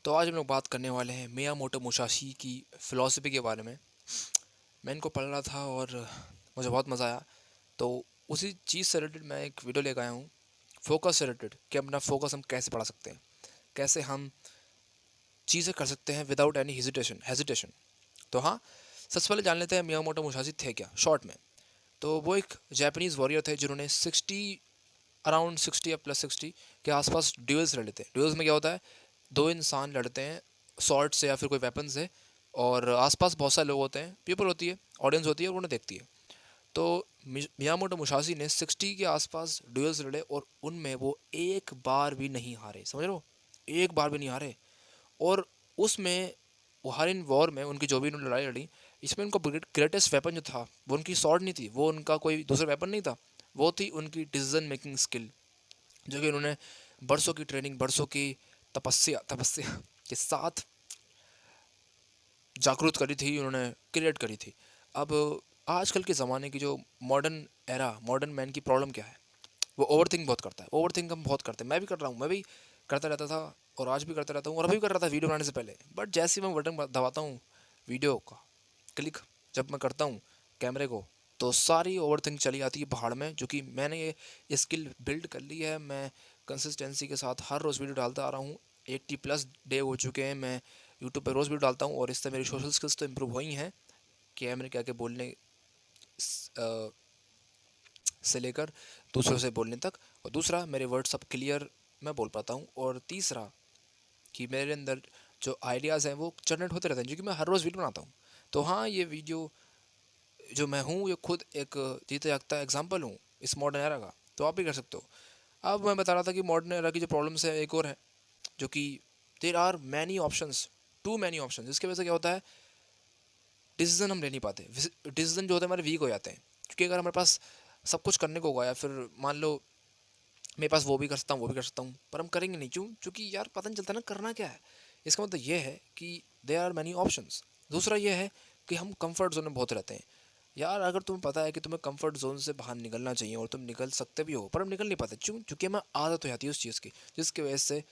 तो आज हम लोग बात करने वाले हैं मियामोटो मुसाशी की फ़िलॉसफ़ी के बारे में। मैं इनको पढ़ रहा था और मुझे बहुत मज़ा आया। तो उसी चीज़ से रिलेटेड मैं एक वीडियो लेकर आया हूँ, फ़ोकस से रिलेटेड, कि अपना फ़ोकस हम कैसे बढ़ा सकते हैं, कैसे हम चीज़ें कर सकते हैं विदाउट एनी हेजिटेशन। तो हाँ, सबसे पहले जान लेते हैं मियामोटो मुसाशी थे क्या, शॉर्ट में। तो वो एक जापानीज़ वॉरियर थे जिन्होंने 60 या प्लस 60 के आसपास ड्यूल्स लड़े थे। ड्यूल्स में क्या होता है, दो इंसान लड़ते हैं स्वॉर्ड से या फिर कोई वेपन से, और आसपास बहुत सारे लोग होते हैं, पीपल होती है, ऑडियंस होती है और उन्हें देखती है। तो मियामोटो मुसाशी ने 60 के आसपास ड्यूल्स लड़े और उनमें वो एक बार भी नहीं हारे, समझ लो, एक बार भी नहीं हारे। और उसमें वो हर इन वॉर में उनकी जो भी उन्होंने लड़ाई लड़ी, इसमें उनका ग्रेटेस्ट वेपन जो था वो उनकी स्वॉर्ड नहीं थी, वो उनका कोई दूसरा वेपन नहीं था, वो थी उनकी डिसीजन मेकिंग स्किल, जो कि उन्होंने बरसों की ट्रेनिंग, बरसों की तपस्या तपस्या के साथ जागरूक करी थी, उन्होंने क्रिएट करी थी। अब आजकल के ज़माने की जो मॉडर्न मैन की प्रॉब्लम क्या है, वो ओवर थिंक बहुत करता है। ओवर थिंक हम बहुत करते हैं, मैं भी कर रहा हूँ, मैं भी करता रहता था और आज भी करता रहता हूँ और अभी भी कर रहा था वीडियो बनाने से पहले। बट जैसे ही मैं बटन दबाता हूँ वीडियो का क्लिक, जब मैं करता हूँ कैमरे को, तो सारी ओवर थिंक चली आती है पहाड़ में। जो कि मैंने ये स्किल बिल्ड कर ली है, मैं कंसिस्टेंसी के साथ हर रोज़ वीडियो डालता आ रहा हूँ। 80+ डे हो चुके हैं, मैं यूट्यूब पर रोज़ वीडियो डालता हूँ और इससे मेरी सोशल स्किल्स तो इम्प्रूव हुई हैं, कैमरे के आगे बोलने से लेकर दूसरों से बोलने तक। और दूसरा, मेरे वर्ड्स अब क्लियर मैं बोल पाता हूँ। और तीसरा, कि मेरे अंदर जो आइडियाज़ हैं वो जनरेट होते रहते हैं, जो कि मैं हर रोज़ वीडियो बनाता हूँ। तो हाँ, ये वीडियो जो मैं हूँ, ये खुद एक जीते जागता एग्जाम्पल हूँ इस मॉडर्न एरा का। तो आप भी कर सकते हो। अब मैं बता रहा था कि मॉडर्न एरा की जो प्रॉब्लम्स है एक और है, जो कि there are many options, too many option, जिसकी वजह से क्या होता है, डिसीजन हम ले नहीं पाते। डिसीजन जो होते हैं हमारे वीक हो जाते हैं, क्योंकि अगर हमारे पास सब कुछ करने को होगा, या फिर मान लो मेरे पास वो भी कर सकता हूँ, वो भी कर सकता हूँ, पर हम करेंगे नहीं। क्यों? क्योंकि यार पता नहीं चलता ना करना क्या है। इसका मतलब ये है कि देयर आर मैनी ऑप्शंस। दूसरा ये है कि हम कंफर्ट जोन में बहुत रहते हैं। यार अगर तुम्हें पता है कि तुम्हें कंफर्ट जोन से बाहर निकलना चाहिए और तुम निकल सकते भी हो, पर हम निकल नहीं पाते। क्यों? क्योंकि हमें आदत हो जाती है उस चीज़ की, जिसकी वजह से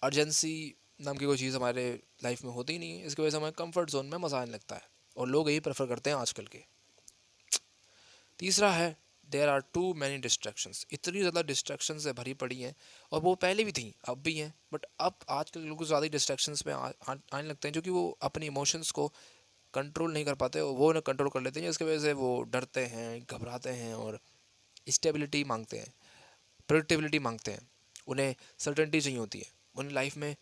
अर्जेंसी नाम की कोई चीज़ हमारे लाइफ में होती ही नहीं है। इसकी वजह से हमें कंफर्ट जोन में मज़ा आने लगता है और लोग यही प्रेफर करते हैं आजकल के। तीसरा है, there are too many distractions. इतनी ज़्यादा डिस्ट्रैक्शन से भरी पड़ी हैं, और वो पहले भी थी, अब भी हैं, बट अब आजकल लोग कुछ ज़्यादा ही डिस्ट्रैक्शंस में आने लगते हैं, जो कि वो अपने इमोशंस को कंट्रोल नहीं कर पाते, और वो उन्हें कंट्रोल कर लेते हैं, जिसकी वजह से वो डरते हैं, घबराते हैं और स्टेबिलिटी मांगते हैं, प्रेडिक्टेबिलिटी मांगते हैं। उन्हें सर्टेनिटी चाहिए होती है। उन्हें लाइफ में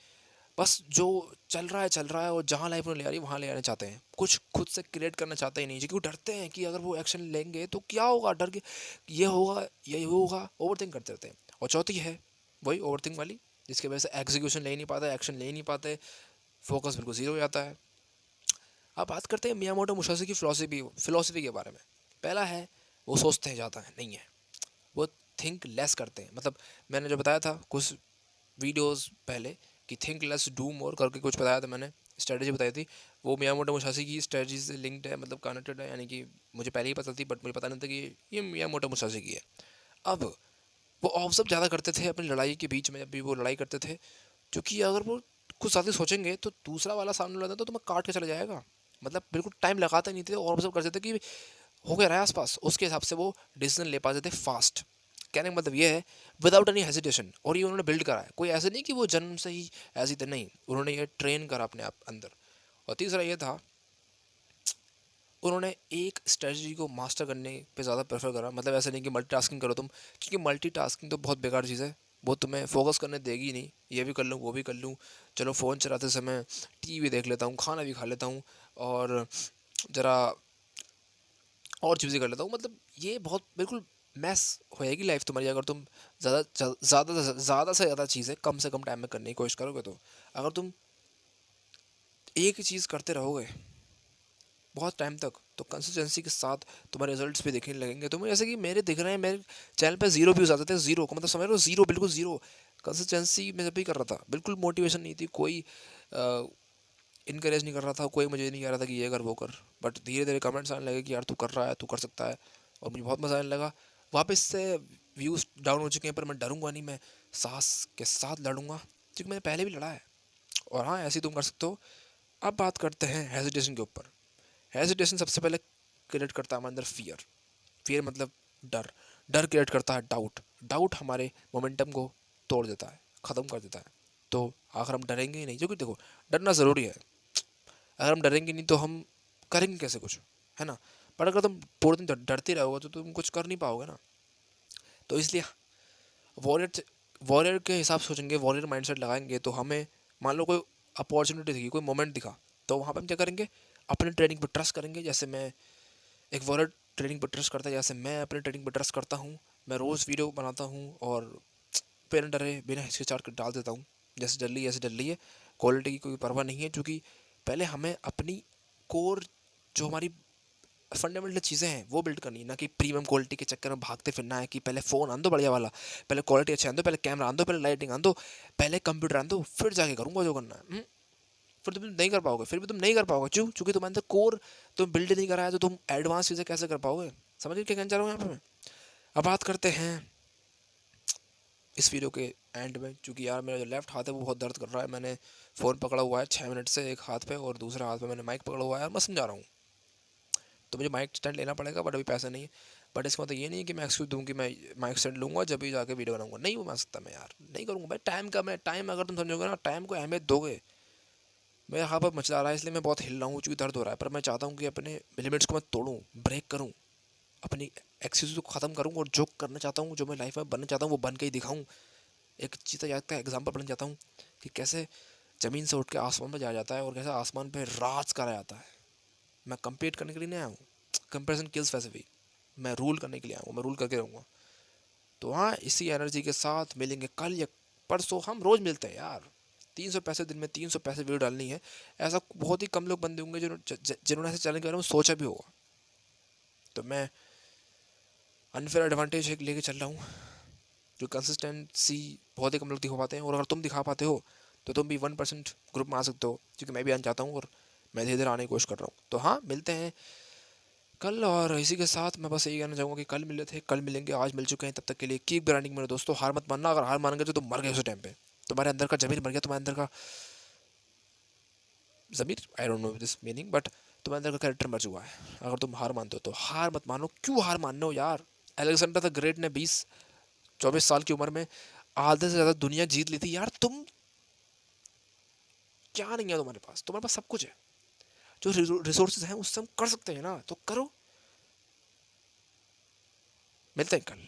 बस जो चल रहा है और जहाँ लाइफ उन्हें ले आ रही है वहाँ ले आना चाहते हैं, कुछ खुद से क्रिएट करना चाहते ही नहीं, क्योंकि वो डरते हैं कि अगर वो एक्शन लेंगे तो क्या होगा, डर के ये होगा, ओवर थिंक करते रहते हैं। और चौथी है वही ओवर थिंक वाली, जिसकी वजह से एग्जीक्यूशन ले नहीं पाता, एक्शन ले नहीं पाते, फोकस बिल्कुल ज़ीरो हो जाता है। अब बात करते हैं मियामोटो मुसाशी की फ़िलॉसफी के बारे में। पहला है, वो सोचते हैं ज़्यादा है नहीं है, वो थिंक लेस करते हैं। मतलब मैंने जो बताया था कुछ वीडियोस पहले, कि थिंक लेस डू मोर करके कुछ बताया था मैंने, स्ट्रेटजी बताई थी, वो मियामोटो मुसाशी की स्ट्रेटजी से लिंक्ड है, मतलब कनेक्टेड है। यानी कि मुझे पहले ही पता थी, बट मुझे पता नहीं था कि ये मियामोटो मुसाशी की है। अब वो ऑब्जर्व ज़्यादा करते थे अपनी लड़ाई के बीच में, जब भी वो लड़ाई करते थे, क्योंकि अगर वो कुछ ज़्यादा सोचेंगे तो दूसरा वाला सामने वाला तो तुम्हें काट के चला जाएगा। मतलब बिल्कुल टाइम लगाते नहीं थे और ऑब्जर्व करते थे कि हो गया रहा है आसपास, उसके हिसाब से वो डिसीजन ले पाते थे फास्ट। कहने का मतलब ये है, विदाउट एनी हेजिटेशन। और ये उन्होंने बिल्ड करा है, कोई ऐसे नहीं कि वो जन्म से ही ऐसी थे, नहीं, उन्होंने ये ट्रेन करा अपने आप अंदर। और तीसरा ये था, उन्होंने एक स्ट्रेटजी को मास्टर करने पे ज़्यादा प्रेफर करा। मतलब ऐसा नहीं कि मल्टीटास्किंग करो तुम, क्योंकि मल्टीटास्किंग तो बहुत बेकार चीज़ है, वो तुम्हें फोकस करने देगी नहीं। ये भी कर लूँ, वो भी कर लूँ, चलो फ़ोन चलाते समय टीवी देख लेता हूँ, खाना भी खा लेता हूँ, और ज़रा और चीज़ें कर लेता हूँ। मतलब ये बहुत बिल्कुल मैस होएगी लाइफ तुम्हारी, अगर तुम ज़्यादा से ज़्यादा चीज़ें कम से कम टाइम में करने की कोशिश करोगे। तो अगर तुम एक ही चीज़ करते रहोगे बहुत टाइम तक, तो कंसिस्टेंसी के साथ तुम्हारे रिजल्ट्स भी दिखने लगेंगे तुम्हें। जैसे कि मेरे दिख रहे हैं, मेरे चैनल पे 0 व्यूज़ आते थे, 0 को मतलब समझ लो, 0, बिल्कुल 0। कंसिस्टेंसी में जब भी कर रहा था, बिल्कुल मोटिवेशन नहीं थी, कोई इनकरेज नहीं कर रहा था, कोई मुझे नहीं कह रहा था कि ये कर वो कर। बट धीरे धीरे कमेंट्स आने लगे कि यार तू कर रहा है, तू कर सकता है, और मुझे बहुत मज़ा आने लगा। वापस से व्यूज़ डाउन हो चुके हैं, पर मैं डरूंगा नहीं, मैं साहस के साथ लड़ूंगा, क्योंकि मैंने पहले भी लड़ा है और हाँ, ऐसे ही तुम कर सकते हो। अब बात करते हैं हेजिटेशन के ऊपर। हेजिटेशन सबसे पहले क्रिएट करता है हमारे अंदर फियर। फियर मतलब डर। डर क्रिएट करता है डाउट। डाउट हमारे मोमेंटम को तोड़ देता है, ख़त्म कर देता है। तो अगर हम डरेंगे ही नहीं, क्योंकि देखो डरना ज़रूरी है, अगर हम डरेंगे नहीं तो हम करेंगे कैसे कुछ, है ना। पर अगर तुम पूरे दिन डरते रहोगे तो तुम कुछ कर नहीं पाओगे ना। तो इसलिए वॉरियर वॉरियर के हिसाब से सोचेंगे, वॉरियर माइंडसेट लगाएंगे तो हमें मान लो कोई अपॉर्चुनिटी दिखी, कोई मोमेंट दिखा, तो वहाँ पे हम क्या करेंगे, अपने ट्रेनिंग पर ट्रस्ट करेंगे। जैसे मैं एक वॉरियर ट्रेनिंग पर ट्रस्ट करता है, जैसे मैं अपने ट्रेनिंग पर ट्रस्ट करता हूँ। मैं रोज़ वीडियो बनाता हूँ और बिना डरे बिना हिचकिचाहट के डाल देता हूँ। जैसे डर ली ऐसे डर ली है, क्वालिटी की कोई परवाह नहीं है, क्योंकि पहले हमें अपनी कोर, जो हमारी फंडामेंटल चीज़ें हैं वो बिल्ड करनी है, ना कि प्रीमियम क्वालिटी के चक्कर में भागते फिरना है कि पहले फ़ोन आन दो बढ़िया वाला, पहले क्वालिटी अच्छा आन दो, पहले कैमरा आन दो, पहले लाइटिंग आन दो, पहले कंप्यूटर आन दो, फिर जाके करूँगा जो करना है। फिर तुम नहीं कर पाओगे, फिर भी तुम नहीं कर पाओगे। क्यों? क्योंकि तुम्हारे अंदर कोर तुम बिल्ड नहीं करा है, तो तुम एडवांस चीज़ें कैसे कर पाओगे। समझिए क्या कहना चाह रहा हूँ यहाँ पे मैं। अब बात करते हैं इस वीडियो के एंड में, क्योंकि यार मेरा जो लेफ्ट हाथ है वो बहुत दर्द कर रहा है। मैंने फ़ोन पकड़ा हुआ है 6 मिनट से एक हाथ पे, और दूसरे हाथ में मैंने माइक पकड़ा हुआ है और मैं समझा रहा हूँ। तो मुझे माइक स्टैंड लेना पड़ेगा, बट अभी पैसा नहीं है। बट इसका मतलब ये नहीं है कि मैं एक्सक्यूज दूँ कि मैं माइक स्टैंड लूँगा जब भी जाके वीडियो बनाऊँगा, नहीं वो बना सकता मैं यार, नहीं करूँगा भाई। टाइम का, मैं टाइम, अगर तुम समझोगे ना, टाइम को अहमियत दोगे। मेरा हाथ पर मचला रहा है इसलिए मैं बहुत हिल रहा हूँ, क्योंकि दर्द हो रहा है, पर मैं चाहता हूँ कि अपने लिमिट्स को मैं तोड़ूँ, ब्रेक करूँ, अपनी एक्सक्यूज को ख़त्म करूँ, और जो करना चाहता हूँ, जो मैं लाइफ में बनना चाहता हूँ वो बन के ही दिखाऊँ। एक चीज़ याद का एग्जाम्पल बनना चाहता हूँ कि कैसे ज़मीन से उठ के आसमान पर जाया जाता है और कैसे आसमान पर राज करा जाता है। मैं कंपेट करने के लिए नहीं आया हूँ, कंपेरिजन किल्स वैसे भी, मैं रूल करने के लिए आया हूँ, मैं रूल करके रहूँगा। तो हाँ, इसी एनर्जी के साथ मिलेंगे कल या परसों। हम रोज़ मिलते हैं यार, 300 पैसे दिन में 300 पैसे वीडियो डालनी है। ऐसा बहुत ही कम लोग बंदे होंगे जिन्होंने ऐसे चैलेंज के बारे में सोचा भी होगा। तो मैं अनफेयर एडवांटेज एक लेके चल रहा हूँ, जो कंसिस्टेंसी बहुत ही कम लोग दिखा पाते हैं, और अगर तुम दिखा पाते हो तो तुम भी 1% ग्रुप में आ सकते हो, क्योंकि मैं भी आना चाहता हूँ और मैं धीरे धीरे आने की कोशिश कर रहा हूँ। तो हाँ, मिलते हैं कल। और इसी के साथ मैं बस यही कहना चाहूँगा कि कल मिले थे, कल मिलेंगे, आज मिल चुके हैं। तब तक के लिए कीप ग्राइंडिंग मेरे दोस्तों। हार मत मानना, अगर हार मान गए तो तुम मर गए उस टाइम पे। तुम्हारे अंदर का जमीर मर गया, तुम्हारे अंदर का ज़मीर, I don't know this meaning, but तुम्हारे अंदर का कैरेक्टर मर चुका है। अगर तुम हार मानते हो तो हार मत मानो। क्यों हार मानने हो यार। अलेक्जेंडर द ग्रेट ने 24 साल की उम्र में आधे से ज़्यादा दुनिया जीत ली थी यार। तुम क्या नहीं है तुम्हारे पास सब कुछ है। जो रिसोर्सेज हैं उससे हम कर सकते हैं ना, तो करो। मिलते हैं कल।